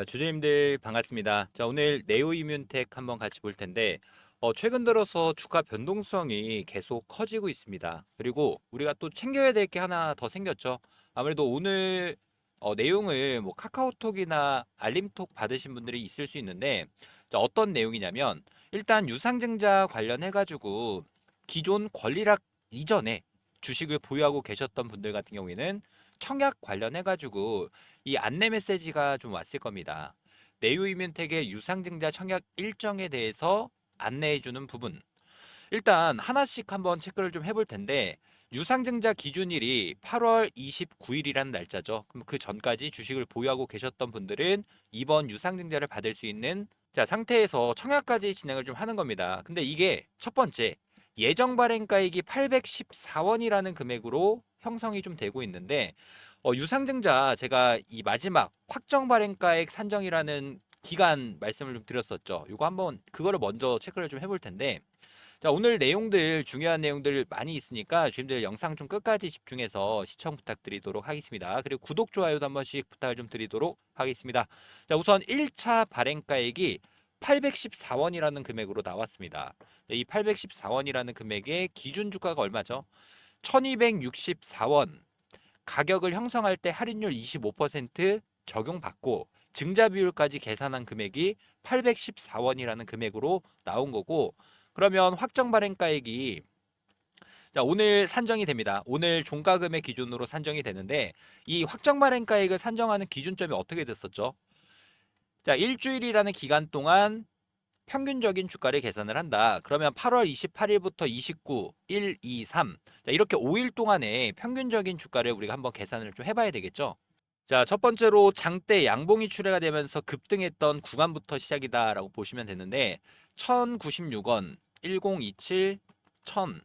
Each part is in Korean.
자, 주주님들 반갑습니다. 자, 오늘 네오이뮨텍 한번 같이 볼 텐데, 최근 들어서 주가 변동성이 계속 커지고 있습니다. 그리고 우리가 또 챙겨야 될 게 하나 더 생겼죠. 아무래도 오늘 내용을 뭐 카카오톡이나 알림톡 받으신 분들이 있을 수 있는데, 자, 어떤 내용이냐면, 일단 유상증자 관련해가지고 기존 권리락 이전에 주식을 보유하고 계셨던 분들 같은 경우에는 청약 관련해가지고 이 안내 메시지가 좀 왔을 겁니다. 내유이면택의 유상증자 청약 일정에 대해서 안내해주는 부분. 일단 하나씩 한번 체크를 좀 해볼 텐데 유상증자 기준일이 8월 29일이라는 날짜죠. 그럼 그 전까지 주식을 보유하고 계셨던 분들은 이번 유상증자를 받을 수 있는 상태에서 청약까지 진행을 좀 하는 겁니다. 근데 이게 첫 번째 예정 발행가액이 814원이라는 금액으로 형성이 좀 되고 있는데 유상증자 제가 이 마지막 확정 발행가액 산정이라는 기간 말씀을 좀 드렸었죠. 이거 한번 그거를 먼저 체크를 좀 해볼 텐데 자, 오늘 내용들 중요한 내용들 많이 있으니까 주님들 영상 좀 끝까지 집중해서 시청 부탁드리도록 하겠습니다. 그리고 구독, 좋아요도 한 번씩 부탁을 좀 드리도록 하겠습니다. 자, 우선 1차 발행가액이 814원이라는 금액으로 나왔습니다. 이 814원이라는 금액의 기준 주가가 얼마죠? 1264원. 가격을 형성할 때 할인율 25% 적용받고 증자 비율까지 계산한 금액이 814원이라는 금액으로 나온 거고 그러면 확정 발행가액이 자, 오늘 산정이 됩니다. 오늘 종가금액 기준으로 산정이 되는데 이 확정 발행가액을 산정하는 기준점이 어떻게 됐었죠? 자, 일주일이라는 기간 동안 평균적인 주가를 계산을 한다. 그러면 8월 28일부터 29, 1, 2, 3. 자, 이렇게 5일 동안의 평균적인 주가를 우리가 한번 계산을 좀 해봐야 되겠죠. 자, 첫 번째로 장대 양봉이 출회가 되면서 급등했던 구간부터 시작이다라고 보시면 되는데 1096원, 1027, 1000,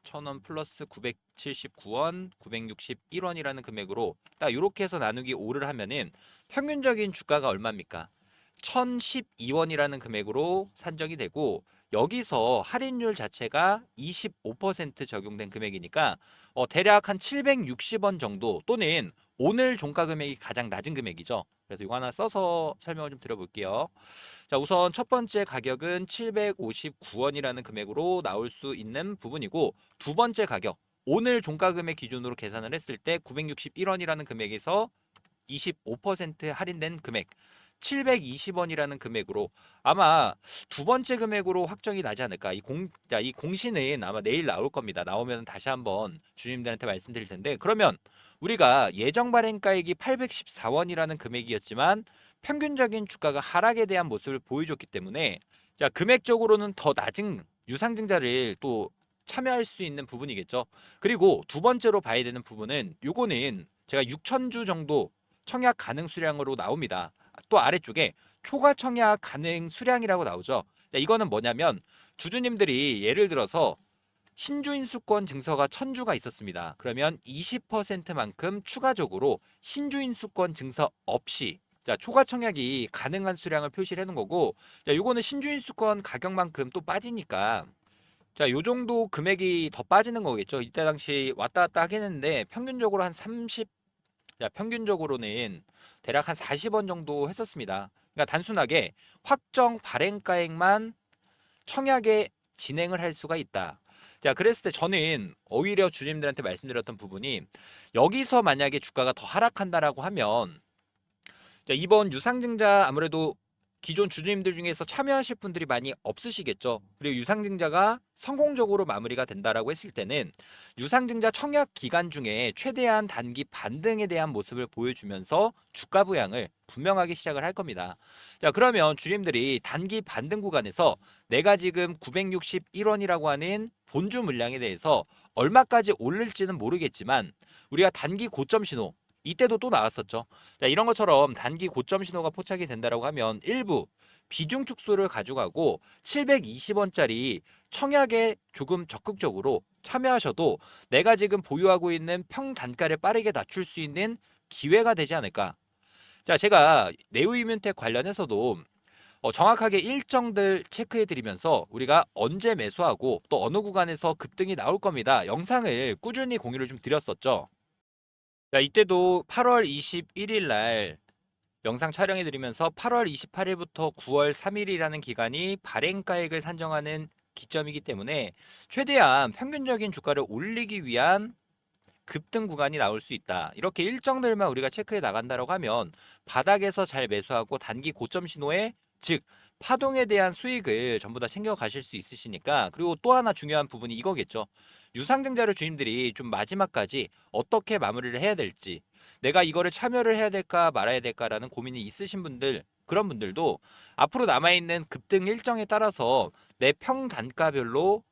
1000원 플러스 979원, 961원이라는 금액으로 딱 이렇게 해서 나누기 5를 하면은 평균적인 주가가 얼마입니까? 1012원이라는 금액으로 산정이 되고 여기서 할인율 자체가 25% 적용된 금액이니까 대략 한 760원 정도 또는 오늘 종가 금액이 가장 낮은 금액이죠. 그래서 이거 하나 써서 설명을 좀 드려볼게요. 자, 우선 첫 번째 가격은 759원이라는 금액으로 나올 수 있는 부분이고 두 번째 가격 오늘 종가 금액 기준으로 계산을 했을 때 961원이라는 금액에서 25% 할인된 금액 720원이라는 금액으로 아마 두 번째 금액으로 확정이 나지 않을까. 이 공시는 아마 내일 나올 겁니다. 나오면 다시 한번 주님들한테 말씀드릴 텐데 그러면 우리가 예정 발행가액이 814원이라는 금액이었지만 평균적인 주가가 하락에 대한 모습을 보여줬기 때문에 자, 금액적으로는 더 낮은 유상증자를 또 참여할 수 있는 부분이겠죠. 그리고 두 번째로 봐야 되는 부분은 요거는 제가 6,000주 정도 청약 가능 수량으로 나옵니다. 또 아래쪽에 초과 청약 가능 수량이라고 나오죠. 자, 이거는 뭐냐면 주주님들이 예를 들어서 신주인수권 증서가 1,000주가 있었습니다. 그러면 20%만큼 추가적으로 신주인수권 증서 없이 자, 초과 청약이 가능한 수량을 표시를 해놓은 거고 자, 요거는 신주인수권 가격만큼 또 빠지니까 자, 요 정도 금액이 더 빠지는 거겠죠. 이때 당시 왔다 갔다 하긴 했는데 평균적으로 한 30, 평균적으로는 대략 한 40원 정도 했었습니다. 그러니까 단순하게 확정 발행가액만 청약에 진행을 할 수가 있다. 자, 그랬을 때 저는 오히려 주주님들한테 말씀드렸던 부분이 여기서 만약에 주가가 더 하락한다라고 하면 자, 이번 유상증자 아무래도 기존 주주님들 중에서 참여하실 분들이 많이 없으시겠죠. 그리고 유상증자가 성공적으로 마무리가 된다라고 했을 때는 유상증자 청약 기간 중에 최대한 단기 반등에 대한 모습을 보여주면서 주가 부양을 분명하게 시작을 할 겁니다. 자, 그러면 주주님들이 단기 반등 구간에서 내가 지금 961원이라고 하는 본주 물량에 대해서 얼마까지 오를지는 모르겠지만 우리가 단기 고점 신호 이때도 또 나왔었죠. 자, 이런 것처럼 단기 고점 신호가 포착이 된다라고 하면 일부 비중 축소를 가져가고 720원짜리 청약에 조금 적극적으로 참여하셔도 내가 지금 보유하고 있는 평단가를 빠르게 낮출 수 있는 기회가 되지 않을까. 자, 제가 네오이뮨텍 관련해서도 정확하게 일정들 체크해 드리면서 우리가 언제 매수하고 또 어느 구간에서 급등이 나올 겁니다. 영상을 꾸준히 공유를 좀 드렸었죠. 자, 이때도 8월 21일 날 영상 촬영해드리면서 8월 28일부터 9월 3일이라는 기간이 발행가액을 산정하는 기점이기 때문에 최대한 평균적인 주가를 올리기 위한 급등 구간이 나올 수 있다. 이렇게 일정들만 우리가 체크해 나간다라고 하면 바닥에서 잘 매수하고 단기 고점 신호에, 즉 파동에 대한 수익을 전부 다 챙겨 가실 수 있으시니까. 그리고 또 하나 중요한 부분이 이거겠죠. 유상증자를 주님들이 좀 마지막까지 어떻게 마무리를 해야 될지, 내가 이거를 참여를 해야 될까 말아야 될까라는 고민이 있으신 분들, 그런 분들도 앞으로 남아있는 급등 일정에 따라서 내 평단가별로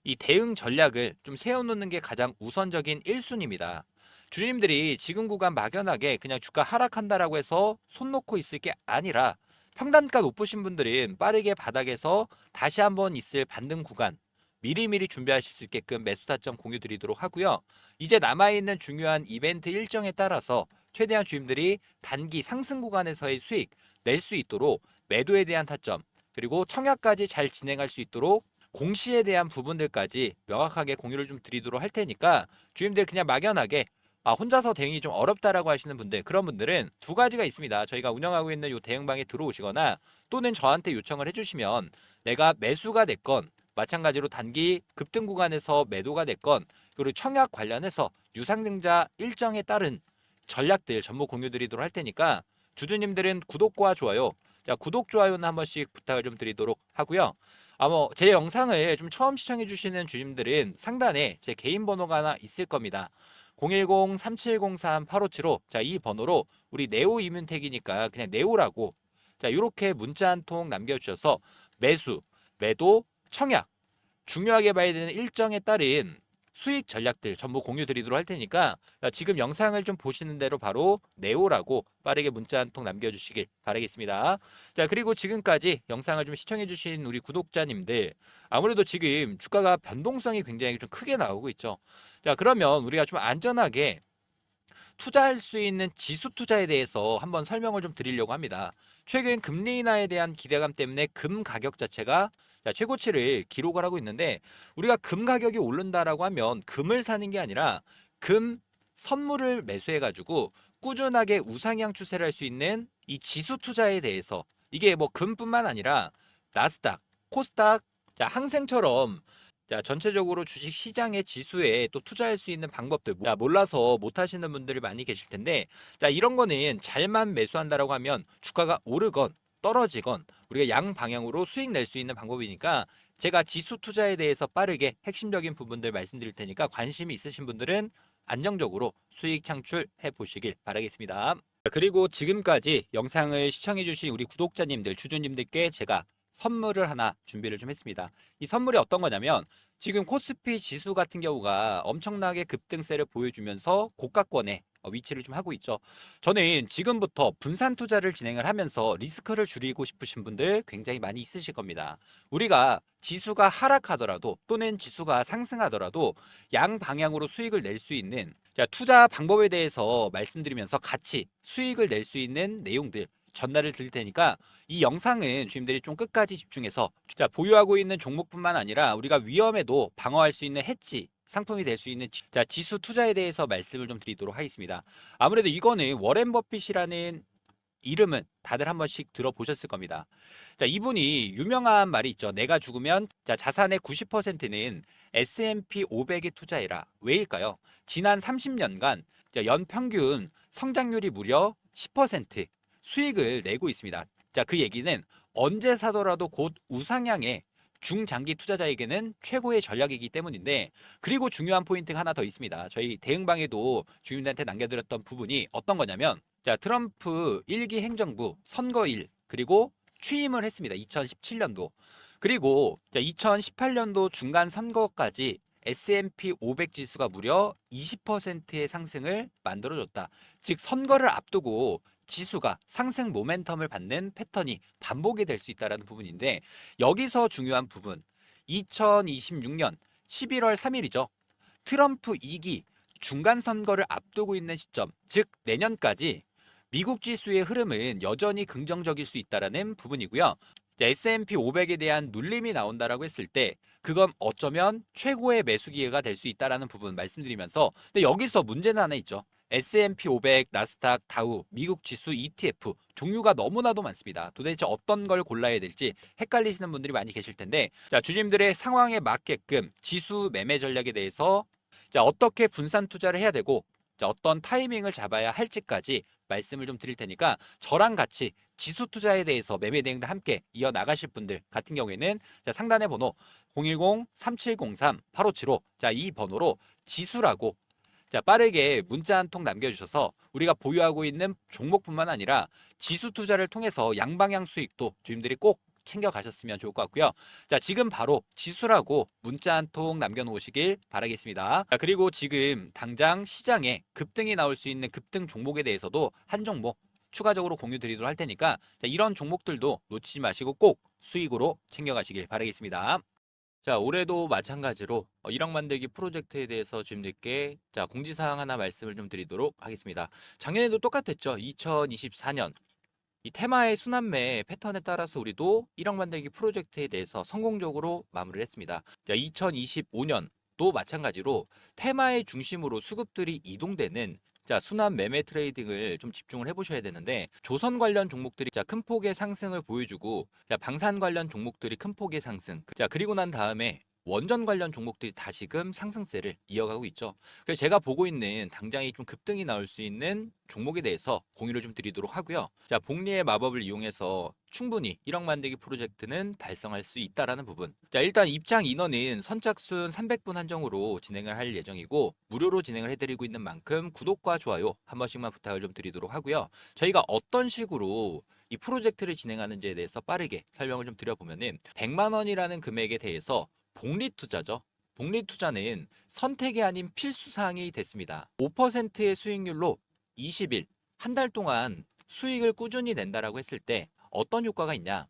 이 대응 전략을 좀 세워놓는 게 가장 우선적인 1순위입니다. 주님들이 지금 구간 막연하게 그냥 주가 하락한다라고 해서 손 놓고 있을 게 아니라, 평단가 높으신 분들은 빠르게 바닥에서 다시 한번 있을 반등 구간 미리미리 준비하실 수 있게끔 매수 타점 공유 드리도록 하고요. 이제 남아있는 중요한 이벤트 일정에 따라서 최대한 주님들이 단기 상승 구간에서의 수익 낼 수 있도록 매도에 대한 타점, 그리고 청약까지 잘 진행할 수 있도록 공시에 대한 부분들까지 명확하게 공유를 좀 드리도록 할 테니까, 주님들 그냥 막연하게 혼자서 대응이 좀 어렵다라고 하시는 분들, 그런 분들은 두 가지가 있습니다. 저희가 운영하고 있는 요 대응방에 들어오시거나 또는 저한테 요청을 해주시면 내가 매수가 됐건 마찬가지로 단기 급등 구간에서 매도가 됐건, 그리고 청약 관련해서 유상증자 일정에 따른 전략들 전부 공유 드리도록 할 테니까 주주님들은 구독과 좋아요, 자 구독 좋아요는 한 번씩 부탁을 좀 드리도록 하고요. 제 영상을 좀 처음 시청해 주시는 주님들은 상단에 제 개인 번호가 하나 있을 겁니다. 010-3703-8575. 자, 이 번호로 우리 네오 이문택이니까 그냥 네오라고, 자, 이렇게 문자 한 통 남겨주셔서 매수, 매도, 청약, 중요하게 봐야 되는 일정에 따른 수익 전략들 전부 공유 드리도록 할 테니까, 지금 영상을 좀 보시는 대로 바로 네오라고 빠르게 문자 한 통 남겨주시길 바라겠습니다. 자, 그리고 지금까지 영상을 좀 시청해주신 우리 구독자님들, 아무래도 지금 주가가 변동성이 굉장히 좀 크게 나오고 있죠. 자, 그러면 우리가 좀 안전하게 투자할 수 있는 지수 투자에 대해서 한번 설명을 좀 드리려고 합니다. 최근 금리 인하에 대한 기대감 때문에 금 가격 자체가 최고치를 기록을 하고 있는데, 우리가 금 가격이 오른다라고 하면 금을 사는 게 아니라 금 선물을 매수해 가지고 꾸준하게 우상향 추세를 할 수 있는 이 지수 투자에 대해서, 이게 뭐 금뿐만 아니라 나스닥, 코스닥, 자 항생처럼, 자, 전체적으로 주식 시장의 지수에 또 투자할 수 있는 방법들, 몰라서 못 하시는 분들이 많이 계실 텐데, 자, 이런 거는 잘만 매수한다라고 하면 주가가 오르건 떨어지건 우리가 양 방향으로 수익 낼 수 있는 방법이니까, 제가 지수 투자에 대해서 빠르게 핵심적인 부분들 말씀드릴 테니까 관심이 있으신 분들은 안정적으로 수익 창출해 보시길 바라겠습니다. 그리고 지금까지 영상을 시청해주신 우리 구독자님들, 주주님들께 제가 선물을 하나 준비를 좀 했습니다. 이 선물이 어떤 거냐면, 지금 코스피 지수 같은 경우가 엄청나게 급등세를 보여주면서 고가권에 위치를 좀 하고 있죠. 저는 지금부터 분산 투자를 진행을 하면서 리스크를 줄이고 싶으신 분들 굉장히 많이 있으실 겁니다. 우리가 지수가 하락하더라도 또는 지수가 상승하더라도 양 방향으로 수익을 낼 수 있는, 자, 투자 방법에 대해서 말씀드리면서 같이 수익을 낼 수 있는 내용들 전달을 드릴 테니까, 이 영상은 주님들이 좀 끝까지 집중해서, 자, 보유하고 있는 종목뿐만 아니라 우리가 위험에도 방어할 수 있는 해지 상품이 될 수 있는 지수 투자에 대해서 말씀을 좀 드리도록 하겠습니다. 아무래도 이거는 워렌 버핏이라는 이름은 다들 한 번씩 들어보셨을 겁니다. 자, 이분이 유명한 말이 있죠. 내가 죽으면 자산의 90%는 S&P 500에 투자해라. 왜일까요? 지난 30년간 연평균 성장률이 무려 10% 수익을 내고 있습니다. 자, 그 얘기는 언제 사더라도 곧 우상향의 중장기 투자자에게는 최고의 전략이기 때문인데, 그리고 중요한 포인트가 하나 더 있습니다. 저희 대응방에도 주민들한테 남겨드렸던 부분이 어떤 거냐면, 자, 트럼프 1기 행정부 선거일, 그리고 취임을 했습니다. 2017년도. 그리고 2018년도 중간 선거까지 S&P 500 지수가 무려 20%의 상승을 만들어줬다. 즉 선거를 앞두고 지수가 상승 모멘텀을 받는 패턴이 반복이 될 수 있다는 부분인데, 여기서 중요한 부분, 2026년 11월 3일이죠. 트럼프 2기 중간 선거를 앞두고 있는 시점, 즉 내년까지 미국 지수의 흐름은 여전히 긍정적일 수 있다는 부분이고요. S&P 500에 대한 눌림이 나온다라고 했을 때 그건 어쩌면 최고의 매수 기회가 될 수 있다는 부분 말씀드리면서, 근데 여기서 문제는 하나 있죠. S&P 500, 나스닥, 다우, 미국 지수 ETF 종류가 너무나도 많습니다. 도대체 어떤 걸 골라야 될지 헷갈리시는 분들이 많이 계실 텐데, 자, 주님들의 상황에 맞게끔 지수 매매 전략에 대해서 자, 어떻게 분산 투자를 해야 되고, 자, 어떤 타이밍을 잡아야 할지까지 말씀을 좀 드릴 테니까 저랑 같이 지수 투자에 대해서 매매 대행도 함께 이어 나가실 분들 같은 경우에는 자, 상단의 번호 010-3703-8575 자, 이 번호로 지수라고 자, 빠르게 문자 한 통 남겨주셔서 우리가 보유하고 있는 종목뿐만 아니라 지수 투자를 통해서 양방향 수익도 주님들이 꼭 챙겨가셨으면 좋을 것 같고요. 자, 지금 바로 지수라고 문자 한 통 남겨놓으시길 바라겠습니다. 자, 그리고 지금 당장 시장에 급등이 나올 수 있는 급등 종목에 대해서도 한 종목 추가적으로 공유 드리도록 할 테니까 자, 이런 종목들도 놓치지 마시고 꼭 수익으로 챙겨가시길 바라겠습니다. 자, 올해도 마찬가지로 1억 만들기 프로젝트에 대해서 주님들께 자, 공지사항 하나 말씀을 좀 드리도록 하겠습니다. 작년에도 똑같았죠. 2024년 이 테마의 순환매 패턴에 따라서 우리도 1억 만들기 프로젝트에 대해서 성공적으로 마무리를 했습니다. 자, 2025년도 마찬가지로 테마의 중심으로 수급들이 이동되는 자, 순환 매매 트레이딩을 좀 집중을 해보셔야 되는데 조선 관련 종목들이 자, 큰 폭의 상승을 보여주고 자, 방산 관련 종목들이 큰 폭의 상승 자, 그리고 난 다음에 원전 관련 종목들이 다시금 상승세를 이어가고 있죠. 그래서 제가 보고 있는 당장이 좀 급등이 나올 수 있는 종목에 대해서 공유를 좀 드리도록 하고요. 자, 복리의 마법을 이용해서 충분히 1억 만들기 프로젝트는 달성할 수 있다라는 부분. 자, 일단 입장 인원은 선착순 300분 한정으로 진행을 할 예정이고 무료로 진행을 해드리고 있는 만큼 구독과 좋아요 한 번씩만 부탁을 좀 드리도록 하고요. 저희가 어떤 식으로 이 프로젝트를 진행하는지에 대해서 빠르게 설명을 좀 드려보면은 100만 원이라는 금액에 대해서 복리 투자죠. 복리 투자는 선택이 아닌 필수 사항이 됐습니다. 5%의 수익률로 20일, 한 달 동안 수익을 꾸준히 낸다라고 했을 때 어떤 효과가 있냐?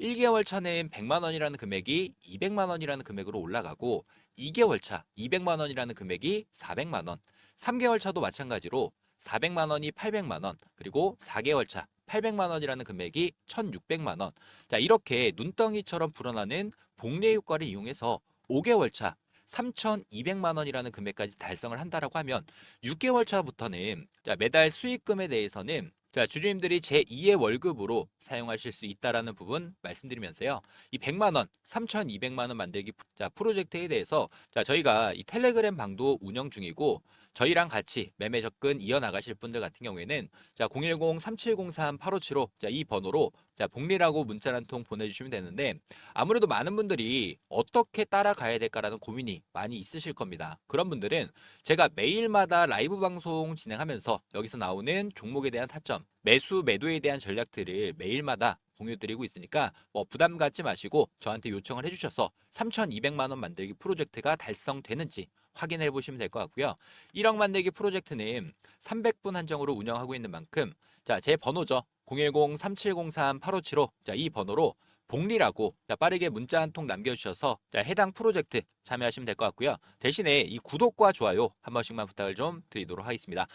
1개월 차는 100만 원이라는 금액이 200만 원이라는 금액으로 올라가고 2개월 차 200만 원이라는 금액이 400만 원, 3개월 차도 마찬가지로 400만 원이 800만 원, 그리고 4개월 차 800만 원이라는 금액이 1,600만 원. 자, 이렇게 눈덩이처럼 불어나는 복리 효과를 이용해서 5개월 차 3,200만 원이라는 금액까지 달성을 한다라고 하면 6개월 차부터는 자, 매달 수익금에 대해서는 자, 주주님들이 제2의 월급으로 사용하실 수 있다라는 부분 말씀드리면서요. 이 100만 원, 3,200만 원 만들기 자, 프로젝트에 대해서 자, 저희가 이 텔레그램 방도 운영 중이고 저희랑 같이 매매 접근 이어나가실 분들 같은 경우에는 자, 010-3703-8575 자, 이 번호로 자, 복리라고 문자 한 통 보내주시면 되는데 아무래도 많은 분들이 어떻게 따라가야 될까라는 고민이 많이 있으실 겁니다. 그런 분들은 제가 매일마다 라이브 방송 진행하면서 여기서 나오는 종목에 대한 타점, 매수, 매도에 대한 전략들을 매일마다 공유드리고 있으니까 뭐 부담 갖지 마시고 저한테 요청을 해주셔서 3,200만 원 만들기 프로젝트가 달성되는지 확인해 보시면 될 것 같고요. 1억 만들기 프로젝트는 300분 한정으로 운영하고 있는 만큼 자, 제 번호죠. 010-3703-8575 자, 이 번호로 복리라고 자, 빠르게 문자 한 통 남겨주셔서 자, 해당 프로젝트 참여하시면 될 것 같고요. 대신에 이 구독과 좋아요 한 번씩만 부탁을 좀 드리도록 하겠습니다.